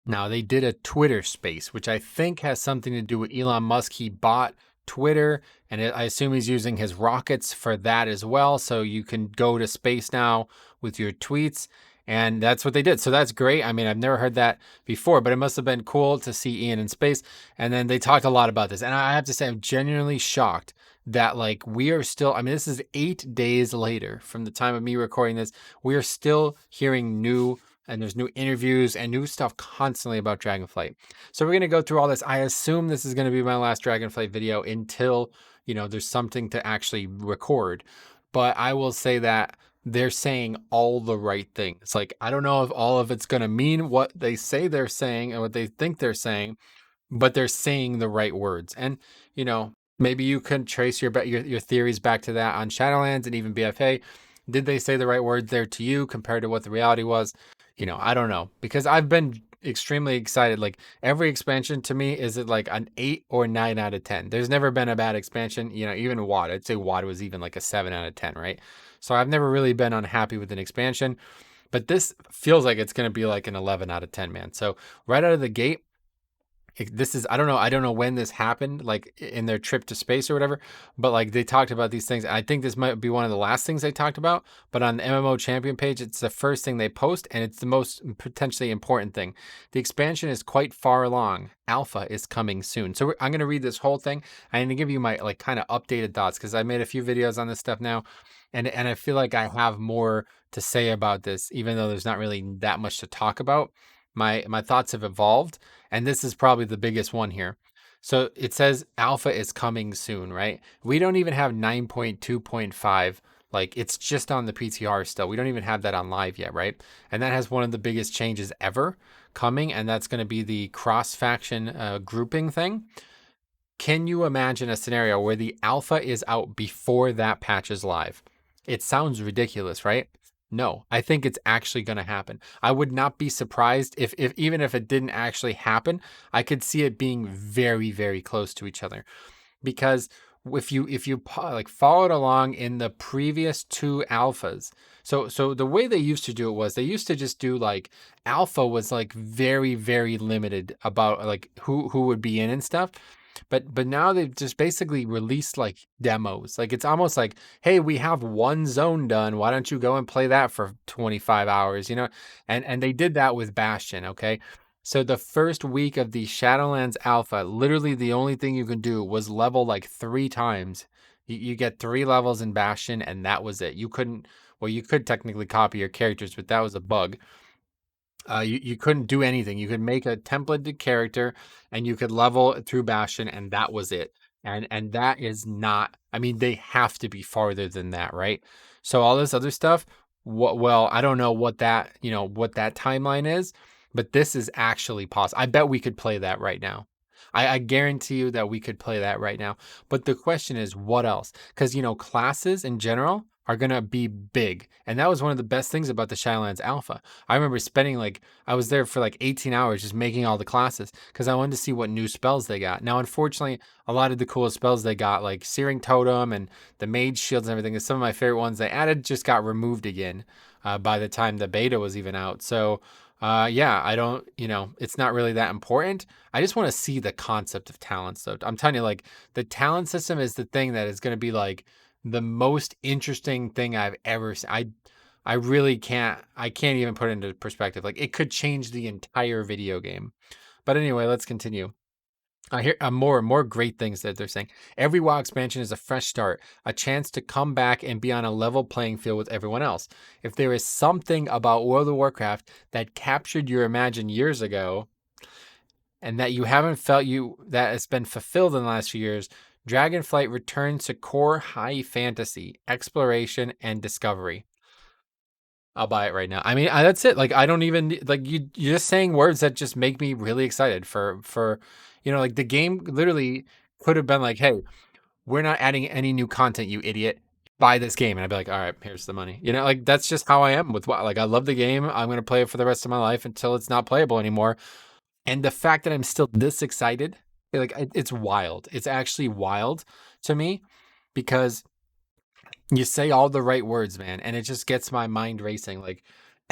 Now, they did a Twitter space, which I think has something to do with Elon Musk. He bought Twitter, and I assume he's using his rockets for that as well. So you can go to space now with your tweets. And that's what they did. So that's great. I mean, I've never heard that before, but it must have been cool to see Ian in space. And then they talked a lot about this. And I have to say, I'm genuinely shocked that, like, we are still, I mean, this is 8 days later from the time of me recording this. We are still hearing new, and there's new interviews and new stuff constantly about Dragonflight. So we're going to go through all this. I assume this is going to be my last Dragonflight video until, there's something to actually record. But I will say that they're saying all the right things. Like, I don't know if all of it's going to mean what they say they're saying and what they think they're saying, but they're saying the right words. And, maybe you can trace your theories back to that on Shadowlands and even BFA. Did they say the right words there to you compared to what the reality was? I don't know, because I've been extremely excited. Like, every expansion to me is it like an 8 or 9 out of 10. There's never been a bad expansion. Even WoD, I'd say WoD was even like a 7 out of 10, right? So I've never really been unhappy with an expansion, but this feels like it's going to be like an 11 out of 10, man. So right out of the gate, this is, I don't know when this happened, like in their trip to space or whatever, but like they talked about these things. I think this might be one of the last things they talked about, but on the MMO champion page, it's the first thing they post, and it's the most potentially important thing. The expansion is quite far along. Alpha is coming soon. So I'm going to read this whole thing. I'm going to give you my like kind of updated thoughts, because I made a few videos on this stuff now, and I feel like I have more to say about this, even though there's not really that much to talk about. My thoughts have evolved, and this is probably the biggest one here. So it says alpha is coming soon, right? We don't even have 9.2.5. Like, it's just on the PTR still. We don't even have that on live yet, right? And that has one of the biggest changes ever coming, and that's going to be the cross faction grouping thing. Can you imagine a scenario where the alpha is out before that patch is live? It sounds ridiculous, right? No, I think it's actually going to happen. I would not be surprised if even if it didn't actually happen, I could see it being very, very close to each other. Because if you like followed along in the previous two alphas, so the way they used to do it was they used to just do like alpha was like very, very limited about like who would be in and stuff. But now they've just basically released like demos. Like, it's almost like, hey, we have one zone done. Why don't you go and play that for 25 hours? And they did that with Bastion, okay? So the first week of the Shadowlands Alpha, literally the only thing you can do was level like 3 times. You get 3 levels in Bastion, and that was it. You could technically copy your characters, but that was a bug. You couldn't do anything. You could make a templated character, and you could level through Bastion, and that was it. And that is not. I mean, they have to be farther than that, right? So all this other stuff. Well, I don't know what that timeline is, but this is actually possible. I bet we could play that right now. I guarantee you that we could play that right now. But the question is, what else? Because classes in general are gonna be big, and that was one of the best things about the Shadowlands Alpha. I remember spending I was there for like 18 hours just making all the classes because I wanted to see what new spells they got. Now, unfortunately, a lot of the coolest spells they got, like Searing Totem and the Mage Shields and everything, is some of my favorite ones they added, just got removed again by the time the beta was even out. So, yeah, I don't, it's not really that important. I just want to see the concept of talents, though. I'm telling you, like, the talent system is the thing that is going to be like the most interesting thing I've ever seen. I really can't even put it into perspective. Like, it could change the entire video game. But anyway, let's continue. I hear more great things that they're saying. Every WoW expansion is a fresh start, a chance to come back and be on a level playing field with everyone else. If there is something about World of Warcraft that captured your imagination years ago, and that you haven't felt that has been fulfilled in the last few years, Dragonflight returns to core high fantasy, exploration, and discovery. I'll buy it right now. I mean, that's it. Like, I don't even like you're just saying words that just make me really excited for like the game literally could have been like, hey, we're not adding any new content, you idiot. Buy this game, and I'd be like, all right, here's the money. Like, that's just how I am with what, like, I love the game. I'm gonna play it for the rest of my life until it's not playable anymore. And the fact that I'm still this excited, like, it's wild. It's actually wild to me, because you say all the right words, man, and it just gets my mind racing. Like,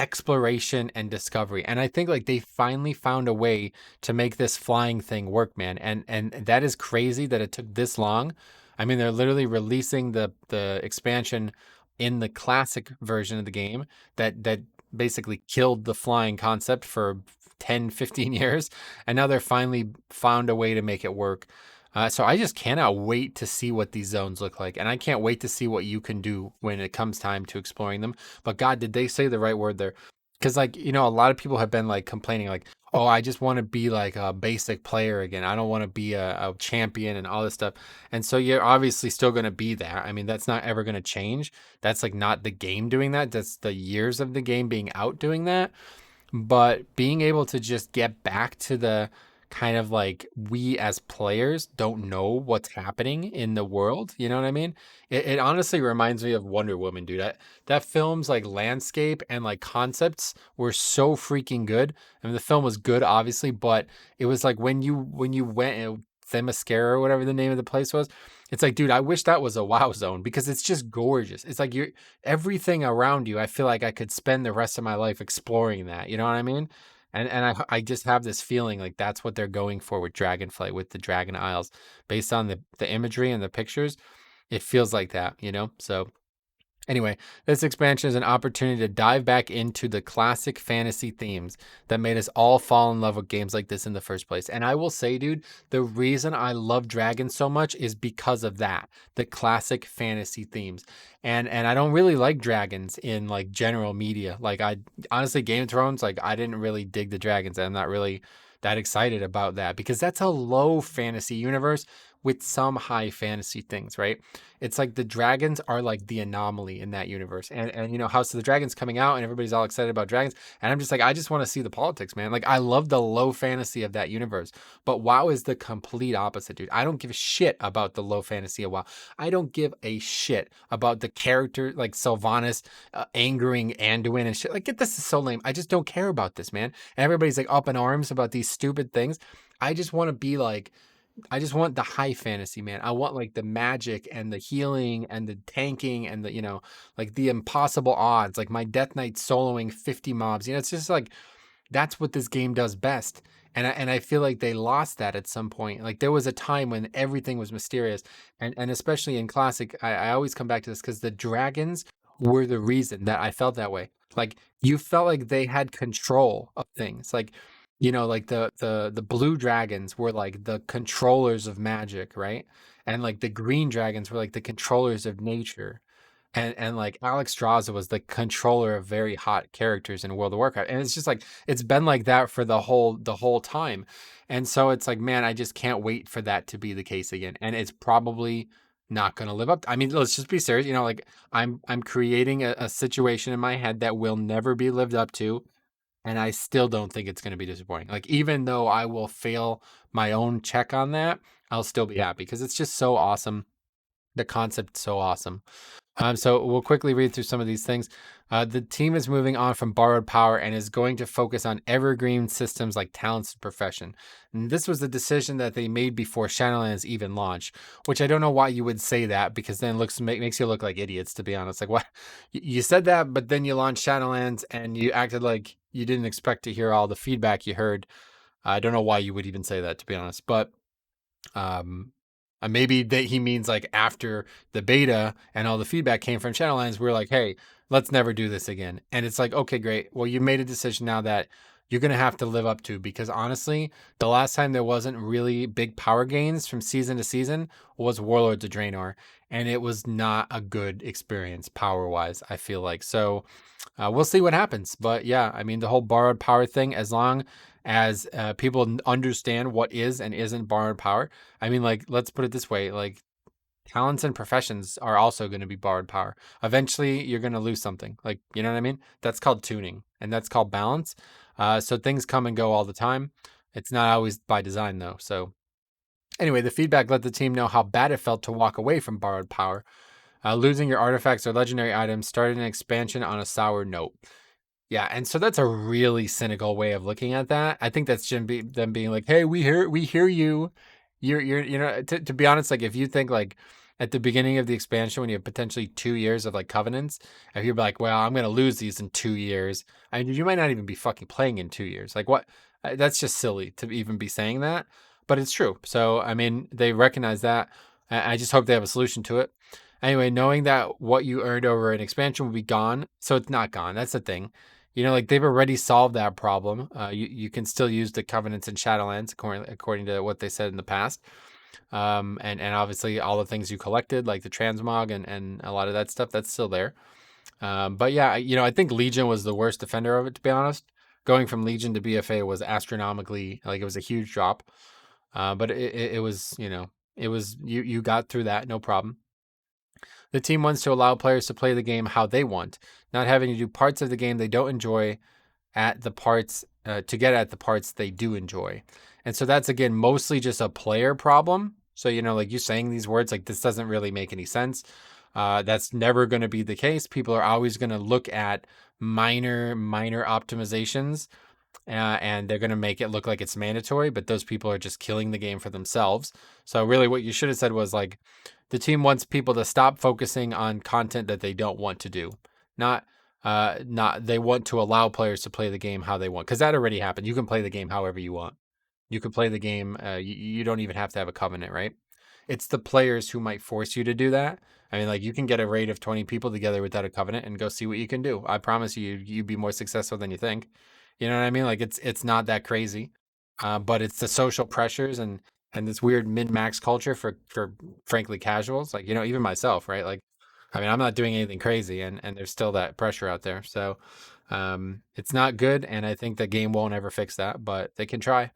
exploration and discovery. And I think like they finally found a way to make this flying thing work, man. And that is crazy that it took this long. I mean, they're literally releasing the expansion in the classic version of the game that basically killed the flying concept for 10, 15 years, and now they're finally found a way to make it work. So I just cannot wait to see what these zones look like, and I can't wait to see what you can do when it comes time to exploring them. But God, did they say the right word there? Because like a lot of people have been like complaining, like, oh, I just want to be like a basic player again. I don't want to be a champion and all this stuff. And so you're obviously still going to be that. I mean, that's not ever going to change. That's like not the game doing that. That's the years of the game being out doing that. But being able to just get back to the kind of like we as players don't know what's happening in the world. You know what I mean? It honestly reminds me of Wonder Woman, dude. That film's like landscape and like concepts were so freaking good. I mean, the film was good, obviously, but it was like when you went Themyscira or whatever the name of the place was. It's like, dude, I wish that was a WoW zone because it's just gorgeous. It's like you're everything around you. I feel like I could spend the rest of my life exploring that. You know what I mean? And I just have this feeling like that's what they're going for with Dragonflight, with the Dragon Isles, based on the imagery and the pictures. It feels like that, you know? So anyway, this expansion is an opportunity to dive back into the classic fantasy themes that made us all fall in love with games like this in the first place. And I will say, dude, the reason I love Dragons so much is because of that, the classic fantasy themes. And I don't really like dragons in like general media. Like I honestly, Game of Thrones, like I didn't really dig the dragons. I'm not really that excited about that because that's a low fantasy universe with some high fantasy things, right? It's like the dragons are like the anomaly in that universe. And House of the Dragons coming out and everybody's all excited about dragons. And I'm just like, I just want to see the politics, man. Like I love the low fantasy of that universe. But WoW is the complete opposite, dude. I don't give a shit about the low fantasy of WoW. I don't give a shit about the character like Sylvanas angering Anduin and shit. Like, this is so lame. I just don't care about this, man. And everybody's like up in arms about these stupid things. I just want to be like, I just want the high fantasy, man. I want like the magic and the healing and the tanking and like the impossible odds, like my Death Knight soloing 50 mobs. It's just like that's what this game does best. And I feel like they lost that at some point. Like there was a time when everything was mysterious, and especially in classic, I always come back to this because the dragons were the reason that I felt that way. Like you felt like they had control of things. Like like the blue dragons were like the controllers of magic, right? And like the green dragons were like the controllers of nature. And like Alex Straza was the controller of very hot characters in World of Warcraft. And it's just like it's been like that for the whole time. And so it's like, man, I just can't wait for that to be the case again. And it's probably not going to live up. I mean, let's just be serious. Like I'm creating a situation in my head that will never be lived up to, and I still don't think it's going to be disappointing. Like, even though I will fail my own check on that, I'll still be happy because it's just so awesome. The concept's so awesome. So we'll quickly read through some of these things. The team is moving on from borrowed power and is going to focus on evergreen systems like talents and profession. And this was the decision that they made before Shadowlands even launched, which I don't know why you would say that because then makes you look like idiots, to be honest. Like, what? You said that, but then you launched Shadowlands and you acted like you didn't expect to hear all the feedback you heard. I don't know why you would even say that, to be honest, but um, maybe that he means like after the beta and all the feedback came from Shadowlands, we're like, hey, let's never do this again. And it's like, okay, great. Well, you made a decision now that you're going to have to live up to, because honestly, the last time there wasn't really big power gains from season to season was Warlords of Draenor. And it was not a good experience power wise, I feel like. So we'll see what happens. But yeah, I mean, the whole borrowed power thing, as long as people understand what is and isn't borrowed power. I mean, like, let's put it this way, like talents and professions are also going to be borrowed power. Eventually, you're going to lose something. Like, you know what I mean? That's called tuning, and that's called balance. So things come and go all the time. It's not always by design, though. So anyway, the feedback let the team know how bad it felt to walk away from borrowed power. Losing your artifacts or legendary items started an expansion on a sour note. Yeah, and so that's a really cynical way of looking at that. I think that's them being like, "Hey, we hear you. You're to be honest, like if you think like at the beginning of the expansion when you have potentially 2 years of like covenants, and you're like, well, I'm gonna lose these in 2 years. I mean, you might not even be fucking playing in 2 years. Like what? That's just silly to even be saying that, but it's true. So I mean, they recognize that. I just hope they have a solution to it. Anyway, knowing that what you earned over an expansion will be gone, so it's not gone. That's the thing. Like they've already solved that problem. You can still use the covenants in Shadowlands according to what they said in the past. And obviously all the things you collected, like the transmog and a lot of that stuff, that's still there. But yeah, I think Legion was the worst defender of it, to be honest. Going from Legion to BFA was astronomically, like it was a huge drop. But it was, it was you got through that, no problem. The team wants to allow players to play the game how they want, not having to do parts of the game they don't enjoy at the parts to get at the parts they do enjoy. And so that's again mostly just a player problem. So like you saying these words, like this doesn't really make any sense. That's never going to be the case. People are always going to look at minor optimizations, and they're going to make it look like it's mandatory, but those people are just killing the game for themselves. So really what you should have said was like, the team wants people to stop focusing on content that they don't want to do. Not they want to allow players to play the game how they want, because that already happened. You can play the game however you want. You can play the game. You don't even have to have a covenant, right? It's the players who might force you to do that. I mean, like you can get a raid of 20 people together without a covenant and go see what you can do. I promise you'd be more successful than you think. You know what I mean? Like it's not that crazy, but it's the social pressures and this weird min max culture for frankly casuals. Like even myself, right? Like, I mean, I'm not doing anything crazy, and there's still that pressure out there. So, it's not good, and I think the game won't ever fix that, but they can try.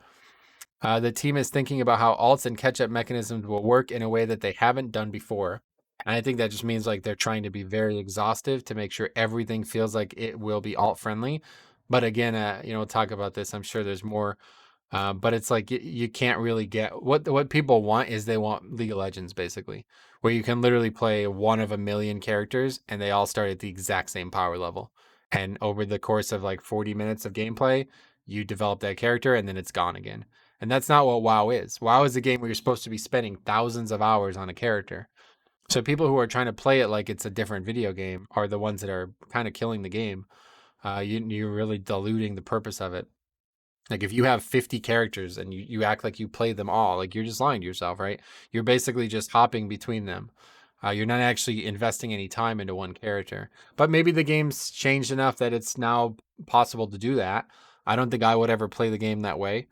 The team is thinking about how alts and catch up mechanisms will work in a way that they haven't done before. And I think that just means like they're trying to be very exhaustive to make sure everything feels like it will be alt friendly. But again, we'll talk about this. I'm sure there's more. But it's like you can't really get what people want is they want League of Legends basically, where you can literally play one of a million characters and they all start at the exact same power level. And over the course of like 40 minutes of gameplay, you develop that character and then it's gone again. And that's not what WoW is. WoW is a game where you're supposed to be spending thousands of hours on a character. So people who are trying to play it like it's a different video game are the ones that are kind of killing the game. You're really diluting the purpose of it. Like if you have 50 characters and you act like you play them all, like you're just lying to yourself, right? You're basically just hopping between them. You're not actually investing any time into one character. But maybe the game's changed enough that it's now possible to do that. I don't think I would ever play the game that way.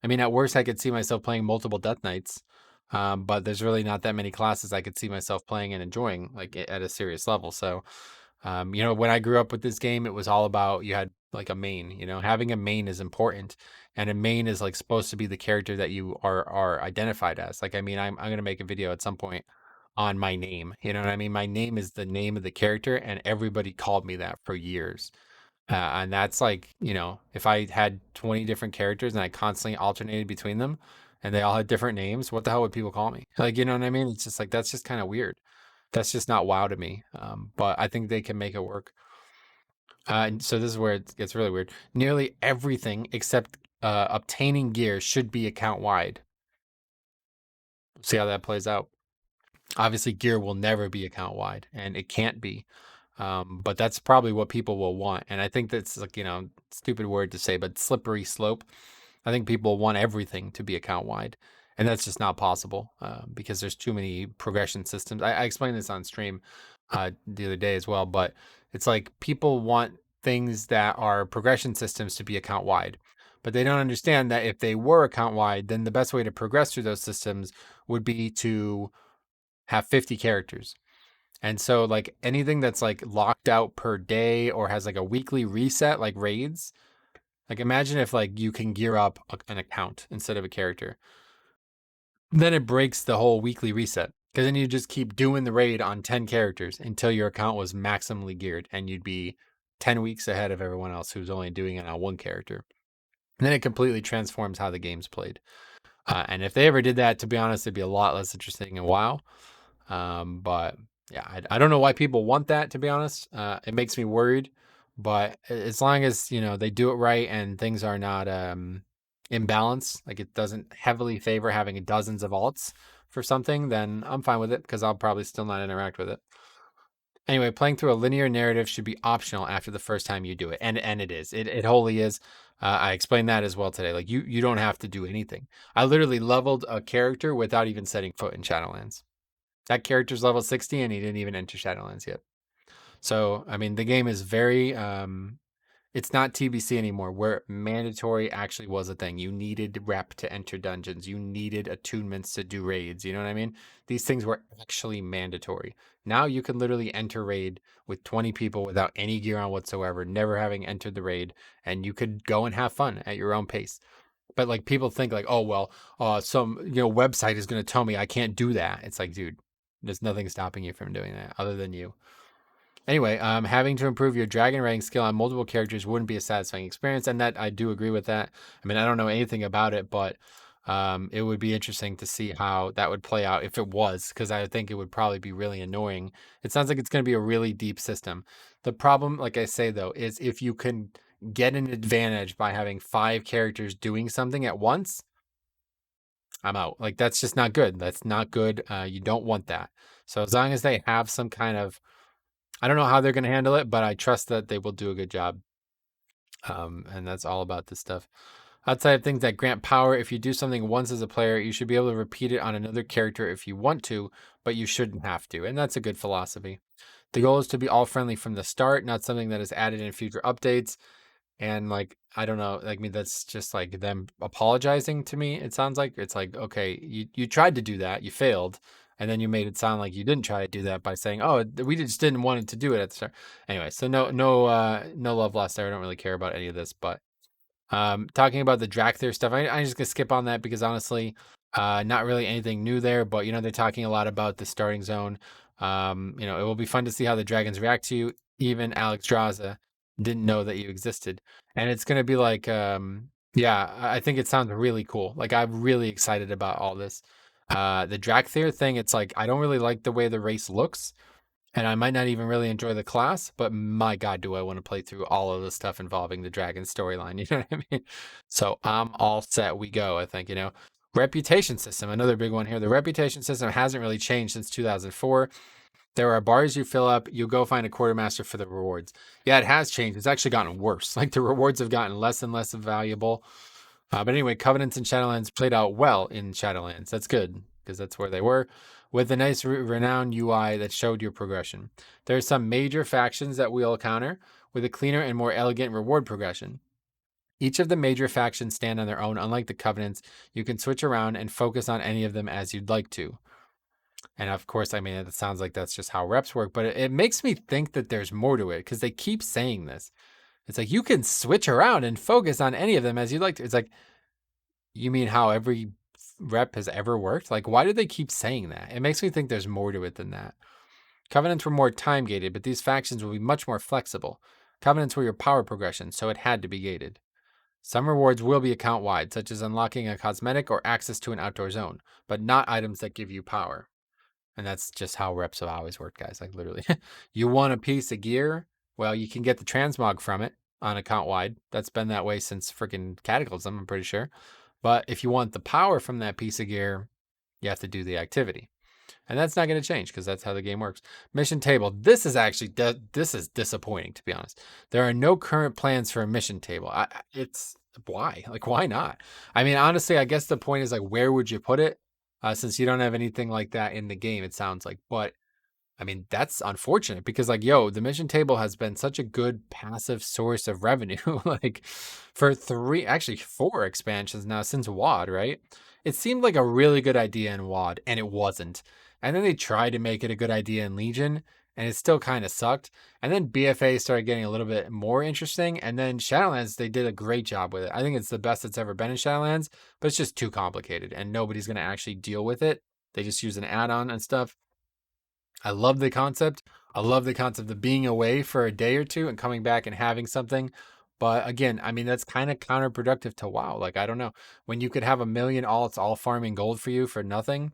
I mean, at worst, I could see myself playing multiple Death Knights, but there's really not that many classes I could see myself playing and enjoying like at a serious level. So, when I grew up with this game, it was all about you had like a main. Having a main is important, and a main is like supposed to be the character that you are identified as. Like, I mean, I'm gonna make a video at some point on my name. You know what I mean? My name is the name of the character, and everybody called me that for years. And that's like, if I had 20 different characters and I constantly alternated between them and they all had different names, what the hell would people call me? Like, you know what I mean? It's just like, that's just kind of weird. That's just not WoW to me. But I think they can make it work. And so this is where it gets really weird. Nearly everything except obtaining gear should be account wide. See how that plays out. Obviously, gear will never be account wide, and it can't be. But that's probably what people will want. And I think that's like, stupid word to say, but slippery slope. I think people want everything to be account wide. And that's just not possible because there's too many progression systems. I explained this on stream the other day as well, but it's like people want things that are progression systems to be account wide. But they don't understand that if they were account wide, then the best way to progress through those systems would be to have 50 characters. And so like anything that's like locked out per day or has like a weekly reset, like raids, like imagine if like you can gear up an account instead of a character. Then it breaks the whole weekly reset because then you just keep doing the raid on 10 characters until your account was maximally geared and you'd be 10 weeks ahead of everyone else who's only doing it on one character. And then it completely transforms how the game's played. And if they ever did that, to be honest, it'd be a lot less interesting in WoW. But yeah, I don't know why people want that, to be honest. It makes me worried, but as long as, they do it right and things are not, imbalanced, like it doesn't heavily favor having dozens of alts for something, then I'm fine with it because I'll probably still not interact with it. Anyway, playing through a linear narrative should be optional after the first time you do it, and it is. It wholly is. I explained that as well today. Like you don't have to do anything. I literally leveled a character without even setting foot in Shadowlands. That character's level 60 and he didn't even enter Shadowlands yet. So I mean, the game is very it's not TBC anymore, where mandatory actually was a thing. You needed rep to enter dungeons. You needed attunements to do raids. You know what I mean? These things were actually mandatory. Now you can literally enter raid with 20 people without any gear on whatsoever, never having entered the raid, and you could go and have fun at your own pace. But like people think like, oh well, some website is going to tell me I can't do that. It's like, dude, there's nothing stopping you from doing that other than you. Anyway, having to improve your dragon riding skill on multiple characters wouldn't be a satisfying experience, and that I do agree with that. I mean, I don't know anything about it, but it would be interesting to see how that would play out if it was, because I think it would probably be really annoying. It sounds like it's going to be a really deep system. The problem, like I say though, is if you can get an advantage by having 5 characters doing something at once, I'm out. Like that's just not good. That's not good. You don't want that. So as long as they have some kind of, I don't know how they're going to handle it, but I trust that they will do a good job. And that's all about this stuff. Outside of things that grant power, if you do something once as a player, you should be able to repeat it on another character if you want to, but you shouldn't have to. And that's a good philosophy. The goal is to be all friendly from the start, not something that is added in future updates. And like, I don't know, like, I mean, that's just like them apologizing to me. It sounds like it's like, okay, you tried to do that, you failed, and then you made it sound like you didn't try to do that by saying, oh, we just didn't want it to do it at the start. Anyway, so no love lost there. I don't really care about any of this, but talking about the Dracthyr stuff, I'm just gonna skip on that because honestly, not really anything new there. But they're talking a lot about the starting zone. It will be fun to see how the dragons react to you. Even Alex Draza didn't know that you existed, and it's gonna be like, yeah, I think it sounds really cool. Like I'm really excited about all this. The Dracthyr thing, it's like I don't really like the way the race looks. And I might not even really enjoy the class, but my God, do I want to play through all of the stuff involving the dragon storyline. You know what I mean? So I'm all set. We go, I think, Reputation system, another big one here. The reputation system hasn't really changed since 2004. There are bars you fill up. You go find a quartermaster for the rewards. Yeah, it has changed. It's actually gotten worse. Like the rewards have gotten less and less valuable. But anyway, Covenants and Shadowlands played out well in Shadowlands. That's good because that's where they were, with a nice renowned UI that showed your progression. There are some major factions that we'll counter with a cleaner and more elegant reward progression. Each of the major factions stand on their own. Unlike the Covenants, you can switch around and focus on any of them as you'd like to. And of course, I mean, it sounds like that's just how reps work, but it makes me think that there's more to it because they keep saying this. It's like you can switch around and focus on any of them as you'd like to. It's like, you mean how every rep has ever worked? Like, why do they keep saying that? It makes me think there's more to it than that. Covenants were more time gated, but these factions will be much more flexible. Covenants were your power progression, so it had to be gated. Some rewards will be account wide, such as unlocking a cosmetic or access to an outdoor zone, but not items that give you power. And that's just how reps have always worked, guys. Like, literally. You want a piece of gear? Well, you can get the transmog from it on account wide. That's been that way since freaking Cataclysm, I'm pretty sure. But if you want the power from that piece of gear, you have to do the activity. And that's not going to change because that's how the game works. Mission table. This is actually this is disappointing, to be honest. There are no current plans for a mission table. It's why? Like, why not? I mean, honestly, I guess the point is like, where would you put it? Since you don't have anything like that in the game, it sounds like. But I mean, that's unfortunate because, like, the mission table has been such a good passive source of revenue, like for 4 expansions now since WoD, right? It seemed like a really good idea in WoD, and it wasn't. And then they tried to make it a good idea in Legion, and it still kind of sucked. And then BFA started getting a little bit more interesting, and then Shadowlands, they did a great job with it. I think it's the best it's ever been in Shadowlands, but it's just too complicated, and nobody's going to actually deal with it. They just use an add-on and stuff. I love the concept. I love the concept of being away for a day or two and coming back and having something. But again, I mean, that's kind of counterproductive to WoW. Like, I don't know. When you could have a million alts all farming gold for you for nothing,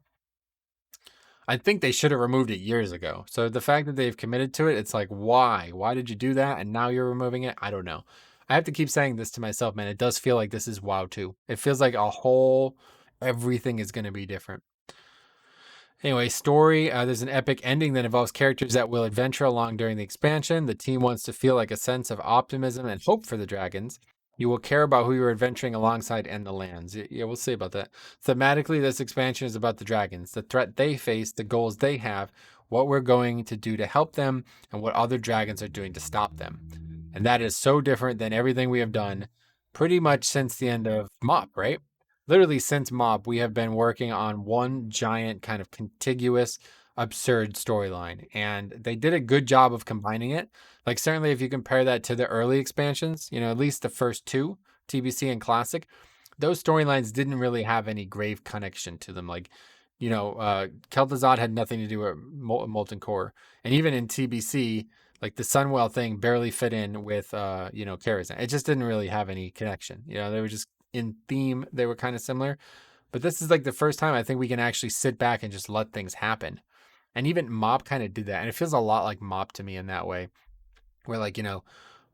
I think they should have removed it years ago. So the fact that they've committed to it, it's like, why? Why did you do that? And now you're removing it? I don't know. I have to keep saying this to myself, man. It does feel like this is WoW too. It feels like everything is going to be different. Anyway, story. There's an epic ending that involves characters that will adventure along during the expansion. The team wants to feel like a sense of optimism and hope for the dragons. You will care about who you're adventuring alongside and the lands. Yeah, we'll see about that. Thematically, this expansion is about the dragons, the threat they face, the goals they have, what we're going to do to help them, and what other dragons are doing to stop them. And that is so different than everything we have done pretty much since the end of MOP, right? Literally since Mob, we have been working on one giant kind of contiguous, absurd storyline, and they did a good job of combining it. Like certainly, if you compare that to the early expansions, at least the first two, TBC and Classic, those storylines didn't really have any grave connection to them. Like, Kel'Thuzad had nothing to do with Molten Core, and even in TBC, like the Sunwell thing barely fit in with Karazhan. It just didn't really have any connection. They were just in theme, they were kind of similar. But this is like the first time I think we can actually sit back and just let things happen. And even Mop kind of did that. And it feels a lot like Mop to me in that way, where like,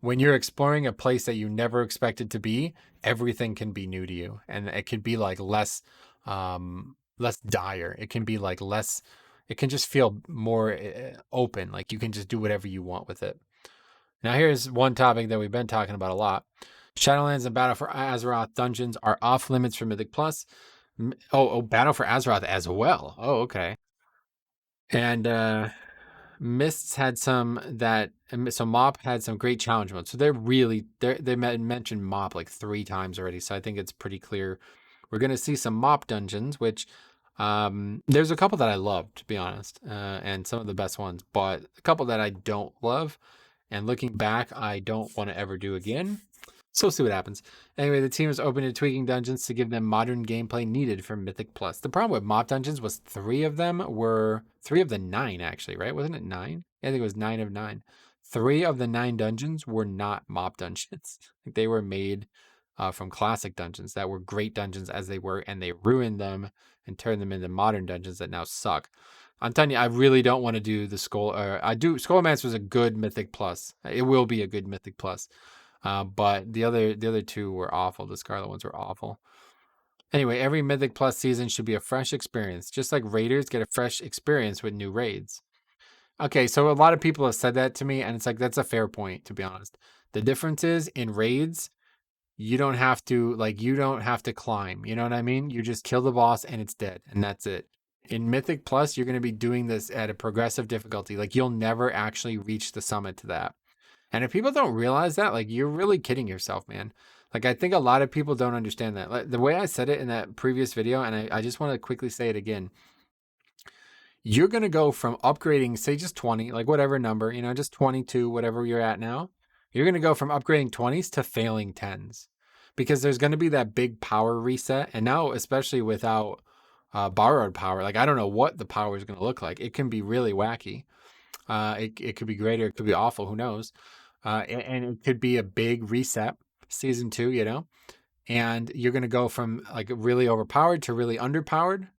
when you're exploring a place that you never expected to be, everything can be new to you. And it could be like less dire. It can be like less, it can just feel more open. Like you can just do whatever you want with it. Now here's one topic that we've been talking about a lot. Shadowlands and Battle for Azeroth dungeons are off limits for Mythic Plus. Battle for Azeroth as well. Oh, okay. And Mists had some that, so Mop had some great challenge modes. So they mentioned Mop like 3 times already. So I think it's pretty clear we're going to see some Mop dungeons, which there's a couple that I love, to be honest, and some of the best ones, but a couple that I don't love. And looking back, I don't want to ever do again. So we'll see what happens. Anyway, the team is open to tweaking dungeons to give them modern gameplay needed for Mythic Plus. The problem with Mop dungeons was 3 of the 9 actually, right? Wasn't it 9? Yeah, I think it was 9 of 9. 3 of the 9 dungeons were not Mop dungeons. They were made from classic dungeons that were great dungeons as they were, and they ruined them and turned them into modern dungeons that now suck. I'm telling you, I really don't want to do the Skull. Skullmancer was a good Mythic Plus. It will be a good Mythic Plus. But the other 2 were awful. The Scarlet ones were awful. Anyway, every Mythic Plus season should be a fresh experience, just like raiders get a fresh experience with new raids. Okay, so a lot of people have said that to me, and it's like that's a fair point, to be honest. The difference is in raids, you don't have to climb. You know what I mean? You just kill the boss and it's dead, and that's it. In Mythic Plus, you're going to be doing this at a progressive difficulty. Like you'll never actually reach the summit to that. And if people don't realize that, like you're really kidding yourself, man. Like I think a lot of people don't understand that. Like the way I said it in that previous video, and I just want to quickly say it again. You're gonna go from upgrading, say just 20, like whatever number, just 22, whatever you're at now. You're gonna go from upgrading 20s to failing 10s. Because there's gonna be that big power reset. And now, especially without borrowed power, like I don't know what the power is gonna look like. It can be really wacky. It could be greater, it could be awful, who knows? And it could be a big reset, season 2, and you're going to go from like really overpowered to really underpowered,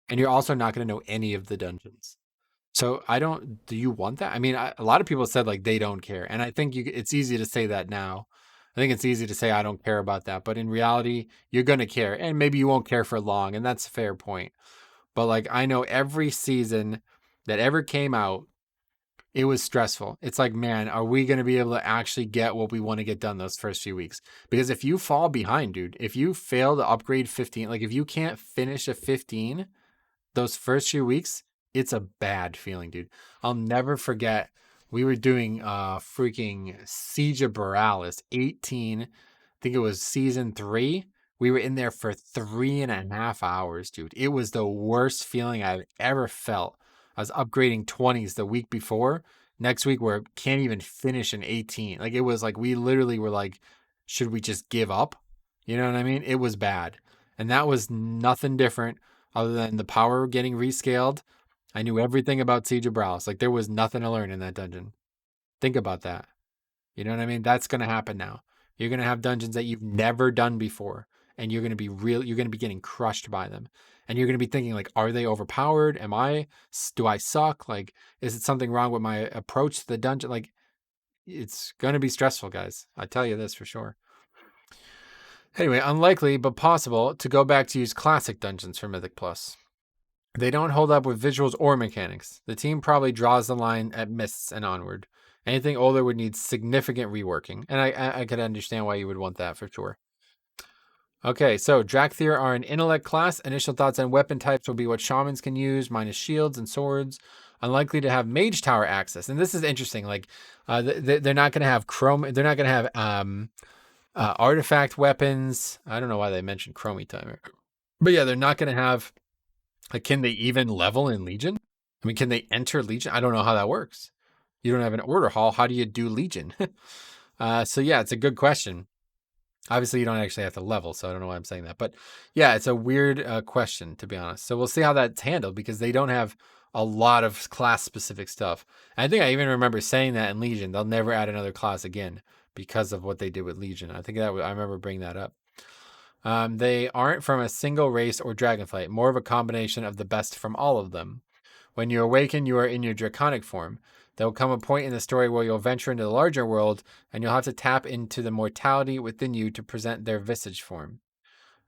and you're also not going to know any of the dungeons. So do you want that? I mean, a lot of people said like they don't care, and I think it's easy to say that now. I think it's easy to say I don't care about that, but in reality, you're going to care, and maybe you won't care for long, and that's a fair point. But like I know every season that ever came out, it was stressful. It's like, man, are we going to be able to actually get what we want to get done those first few weeks? Because if you fall behind, dude, if you fail to upgrade 15, like if you can't finish a 15 those first few weeks, it's a bad feeling, dude. I'll never forget. We were doing freaking Siege of Borealis 18. I think it was season 3. We were in there for 3.5 hours, dude. It was the worst feeling I've ever felt. I was upgrading 20s the week before. Next week, we can't even finish an 18. Like, it was like, we literally were like, should we just give up? You know what I mean? It was bad. And that was nothing different other than the power getting rescaled. I knew everything about Siege of Braus. Like, there was nothing to learn in that dungeon. Think about that. You know what I mean? That's going to happen now. You're going to have dungeons that you've never done before, and you're going to be getting crushed by them. And you're going to be thinking like, are they overpowered? Do I suck? Like, is it something wrong with my approach to the dungeon? Like, it's going to be stressful, guys. I tell you this for sure. Anyway, unlikely but possible to go back to use classic dungeons for Mythic Plus. They don't hold up with visuals or mechanics. The team probably draws the line at mists and onward. Anything older would need significant reworking, and I could understand why you would want that for sure. Okay, so Drakthir are an intellect class. Initial thoughts on weapon types will be what shamans can use, minus shields and swords. Unlikely to have mage tower access, and this is interesting. Like, they're not going to have chrome. They're not going to have artifact weapons. I don't know why they mentioned chromie timer, but yeah, they're not going to have. Like, can they even level in Legion? I mean, can they enter Legion? I don't know how that works. You don't have an order hall. How do you do Legion? So yeah, it's a good question. Obviously, you don't actually have to level, so I don't know why I'm saying that. But yeah, it's a weird question, to be honest. So we'll see how that's handled because they don't have a lot of class-specific stuff. And I think I even remember saying that in Legion. They'll never add another class again because of what they did with Legion. I think I remember bringing that up. They aren't from a single race or Dragonflight, more of a combination of the best from all of them. When you awaken, you are in your draconic form. There will come a point in the story where you'll venture into the larger world, and you'll have to tap into the mortality within you to present their visage form.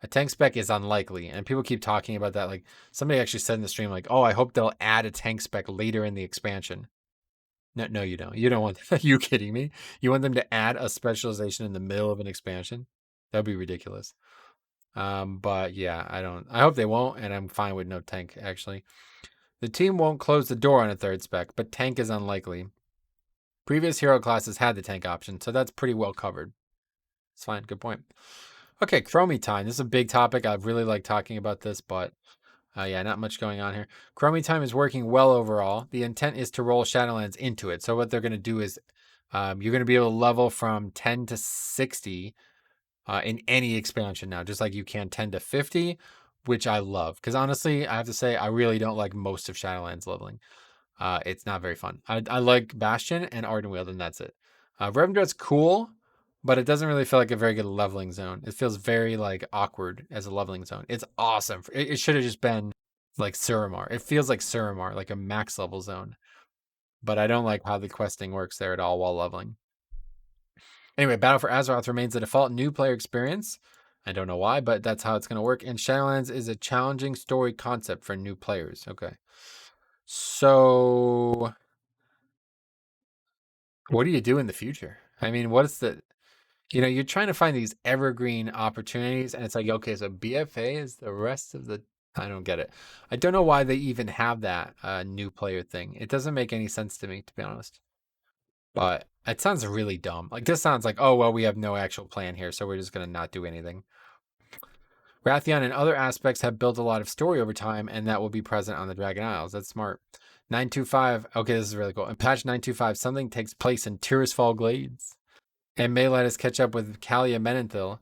A tank spec is unlikely, and people keep talking about that. Like, somebody actually said in the stream, like, "Oh, I hope they'll add a tank spec later in the expansion." No, you don't. You don't want that. Are you kidding me? You want them to add a specialization in the middle of an expansion? That would be ridiculous. But yeah, I hope they won't, and I'm fine with no tank, actually. The team won't close the door on a third spec, but tank is unlikely. Previous hero classes had the tank option, so that's pretty well covered. It's fine. Good point. Okay, Chromie time. This is a big topic. I really like talking about this, but yeah, not much going on here. Chromie time is working well overall. The intent is to roll Shadowlands into it. So what they're going to do is you're going to be able to level from 10 to 60 in any expansion now, just like you can 10 to 50, which I love. Because honestly, I have to say, I really don't like most of Shadowlands leveling. It's not very fun. I like Bastion and Ardenweald, and that's it. Revendreth's cool, but it doesn't really feel like a very good leveling zone. It feels very like awkward as a leveling zone. It's awesome. It should have just been like Suramar. It feels like Suramar, like a max level zone. But I don't like how the questing works there at all while leveling. Anyway, Battle for Azeroth remains the default new player experience. I don't know why, but that's how it's going to work. And Shadowlands is a challenging story concept for new players. Okay. So, what do you do in the future? I mean, what's the, you're trying to find these evergreen opportunities, and it's like, okay, so BFA is the rest of the, I don't get it. I don't know why they even have that new player thing. It doesn't make any sense to me, to be honest. But it sounds really dumb. Like, this sounds like, oh, well, we have no actual plan here, so we're just going to not do anything. Wrathion and other aspects have built a lot of story over time, and that will be present on the Dragon Isles. That's smart. 925. Okay, this is really cool. In patch 925, something takes place in Tirisfal Glades and may let us catch up with Kalia Menethil,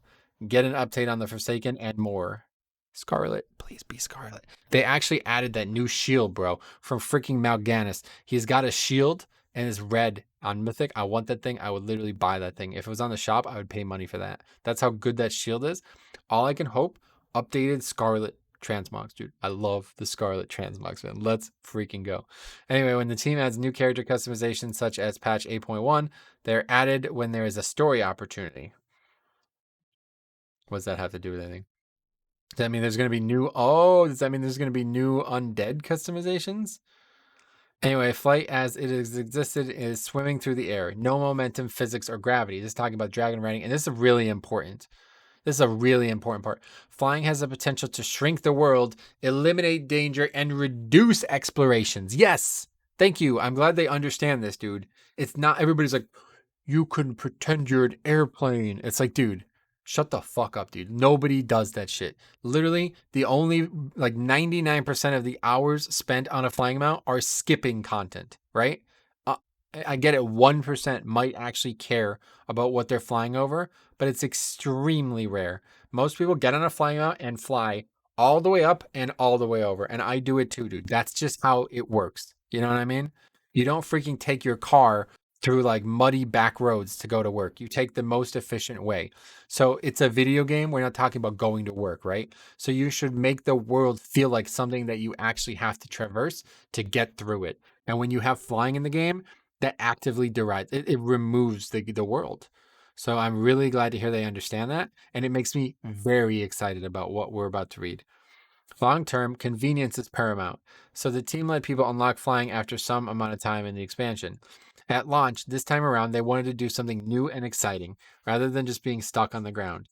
get an update on the Forsaken, and more. Scarlet, please be Scarlet. They actually added that new shield, bro, from freaking Mal'Ganis. He's got a shield and it's red on Mythic. I want that thing. I would literally buy that thing. If it was on the shop, I would pay money for that. That's how good that shield is. All I can hope, updated Scarlet transmogs, dude. I love the Scarlet transmogs, man. Let's freaking go. Anyway, when the team adds new character customizations such as patch 8.1, they're added when there is a story opportunity. What does that have to do with anything? Does that mean there's going to be new? Oh, does that mean there's going to be new undead customizations? Anyway, flight as it has existed is swimming through the air. No momentum, physics, or gravity. This is talking about dragon riding, and this is really important. This is a really important part. Flying has the potential to shrink the world, eliminate danger, and reduce explorations. Yes! Thank you. I'm glad they understand this, dude. It's not, everybody's like, you can pretend you're an airplane. It's like, dude, shut the fuck up, dude. Nobody does that shit. Literally, the only, like 99% of the hours spent on a flying mount are skipping content, right? I get it, 1% might actually care about what they're flying over, but it's extremely rare. Most people get on a flying mount and fly all the way up and all the way over. And I do it too, dude. That's just how it works. You know what I mean? You don't freaking take your car through like muddy back roads to go to work. You take the most efficient way. So it's a video game. We're not talking about going to work, right? So you should make the world feel like something that you actually have to traverse to get through it. And when you have flying in the game, that actively derides it removes the world. So I'm really glad to hear they understand that, and it makes me very excited about what we're about to read. Long term, convenience is paramount, so the team let people unlock flying after some amount of time in the expansion. At launch, this time around, they wanted to do something new and exciting, rather than just being stuck on the ground.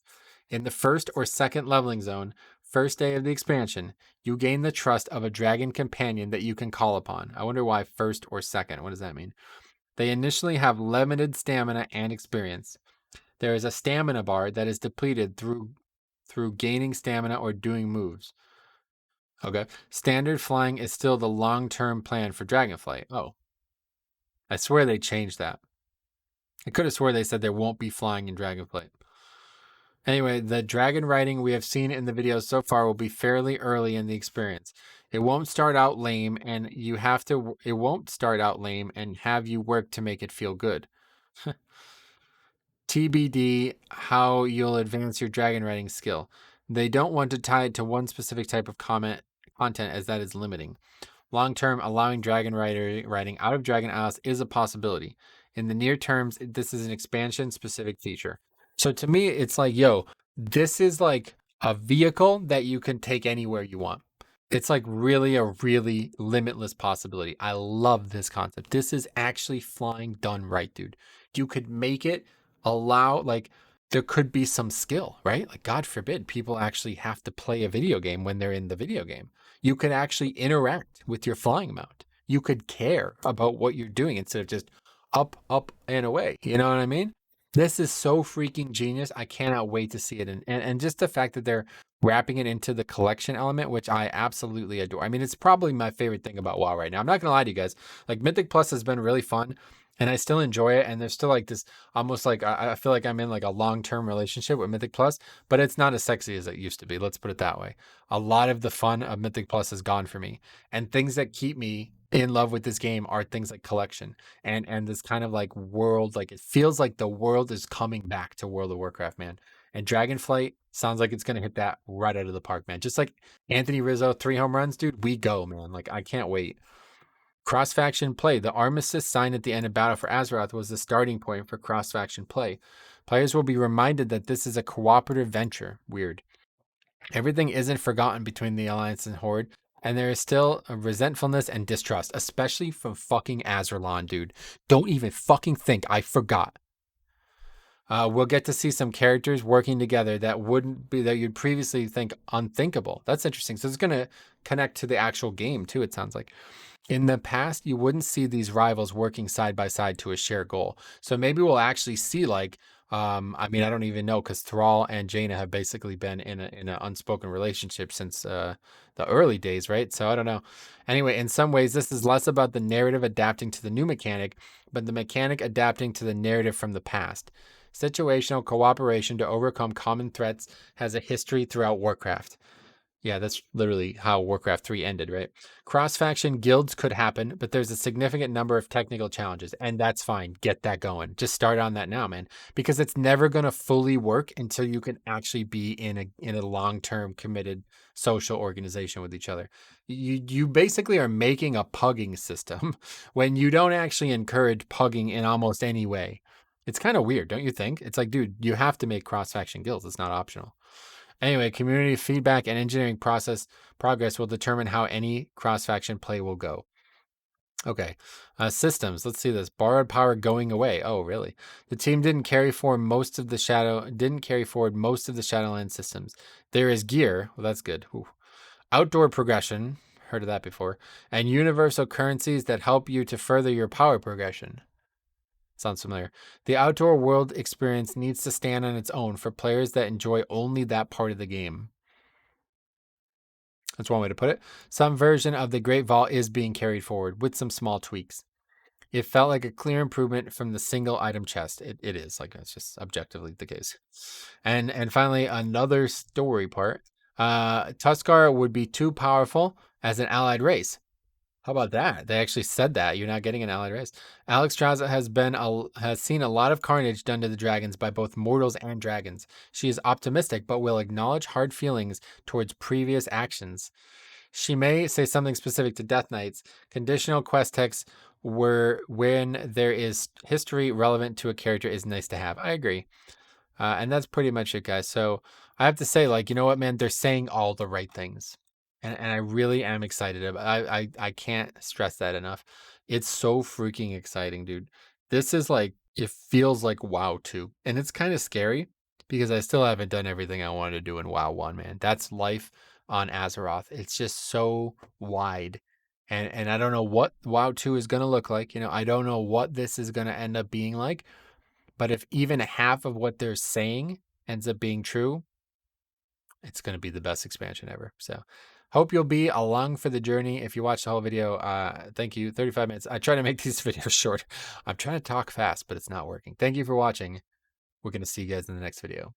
In the first or second leveling zone, first day of the expansion, you gain the trust of a dragon companion that you can call upon. I wonder why first or second. What does that mean? They initially have limited stamina and experience. There is a stamina bar that is depleted through gaining stamina or doing moves. Okay. Standard flying is still the long-term plan for Dragonflight. Oh, I swear they changed that. I could have swore they said there won't be flying in Dragonflight. Anyway, the dragon riding we have seen in the videos so far will be fairly early in the experience. It won't start out lame and it won't start out lame and have you work to make it feel good. TBD how you'll advance your dragon riding skill. They don't want to tie it to one specific type of content as that is limiting. Long term, allowing dragon riding out of Dragon Isles is a possibility. In the near terms, this is an expansion specific feature. So to me, it's like, yo, this is like a vehicle that you can take anywhere you want. It's like really a really limitless possibility. I love this concept. This is actually flying done right, dude. You could make it allow, like, there could be some skill, right? Like, God forbid people actually have to play a video game when they're in the video game. You could actually interact with your flying mount. You could care about what you're doing instead of just up, up, and away. You know what I mean? This is so freaking genius. I cannot wait to see it. And just the fact that they're wrapping it into the collection element, which I absolutely adore. I mean, it's probably my favorite thing about WoW right now. I'm not gonna lie to you guys. Like Mythic Plus has been really fun and I still enjoy it. And there's still like this almost like I feel like I'm in like a long-term relationship with Mythic Plus, but it's not as sexy as it used to be. Let's put it that way. A lot of the fun of Mythic Plus is gone for me. And things that keep me in love with this game are things like collection and this kind of like world, like it feels like the world is coming back to World of Warcraft, man. And Dragonflight sounds like it's gonna hit that right out of the park, man. Just like Anthony Rizzo, 3 home runs, dude. We go, man. Like I can't wait. Cross faction play. The armistice signed at the end of Battle for Azeroth was the starting point for cross faction play. Players will be reminded that this is a cooperative venture. Weird. Everything isn't forgotten between the Alliance and Horde, and there is still a resentfulness and distrust, especially from fucking Azerlon, dude. Don't even fucking think I forgot. We'll get to see some characters working together that wouldn't be that you'd previously think unthinkable. That's interesting. So it's gonna connect to the actual game too. It sounds like. In the past, you wouldn't see these rivals working side by side to a shared goal. So maybe we'll actually see like, I mean, I don't even know because Thrall and Jaina have basically been in an unspoken relationship since the early days, right? So I don't know. Anyway, in some ways, this is less about the narrative adapting to the new mechanic, but the mechanic adapting to the narrative from the past. Situational cooperation to overcome common threats has a history throughout Warcraft. Yeah, that's literally how Warcraft 3 ended, right? Cross faction guilds could happen, but there's a significant number of technical challenges, and that's fine. Get that going. Just start on that now, man, because it's never going to fully work until you can actually be in a long-term committed social organization with each other. You basically are making a pugging system when you don't actually encourage pugging in almost any way. It's kind of weird, don't you think? It's like, dude, you have to make cross faction guilds. It's not optional. Anyway, community feedback and engineering process progress will determine how any cross-faction play will go. Okay, systems. Let's see this. Borrowed power going away. Oh, really? The team didn't carry forward most of the Shadowland systems. There is gear. Well, that's good. Ooh. Outdoor progression. Heard of that before. And universal currencies that help you to further your power progression. Sounds familiar. The outdoor world experience needs to stand on its own for players that enjoy only that part of the game. That's one way to put it. Some version of the Great Vault is being carried forward with some small tweaks. It felt like a clear improvement from the single item chest. It is like it's just objectively the case. And finally, another story part. Tuskar would be too powerful as an allied race. How about that? They actually said that you're not getting an allied race. Alexstrasza has seen a lot of carnage done to the dragons by both mortals and dragons. She is optimistic, but will acknowledge hard feelings towards previous actions. She may say something specific to Death Knights. Conditional quest texts were when there is history relevant to a character is nice to have. I agree. And that's pretty much it, guys. So I have to say, like, you know what, man? They're saying all the right things. And I really am excited about I can't stress that enough. It's so freaking exciting, dude. This is like it feels like WoW 2, and it's kinda scary because I still haven't done everything I wanted to do in WoW 1, man. That's life on Azeroth. It's just so wide, and I don't know what WoW 2 is gonna look like, I don't know what this is gonna end up being like, but if even half of what they're saying ends up being true, it's going to be the best expansion ever. So, hope you'll be along for the journey. If you watched the whole video, thank you. 35 minutes. I try to make these videos short. I'm trying to talk fast, but it's not working. Thank you for watching. We're going to see you guys in the next video.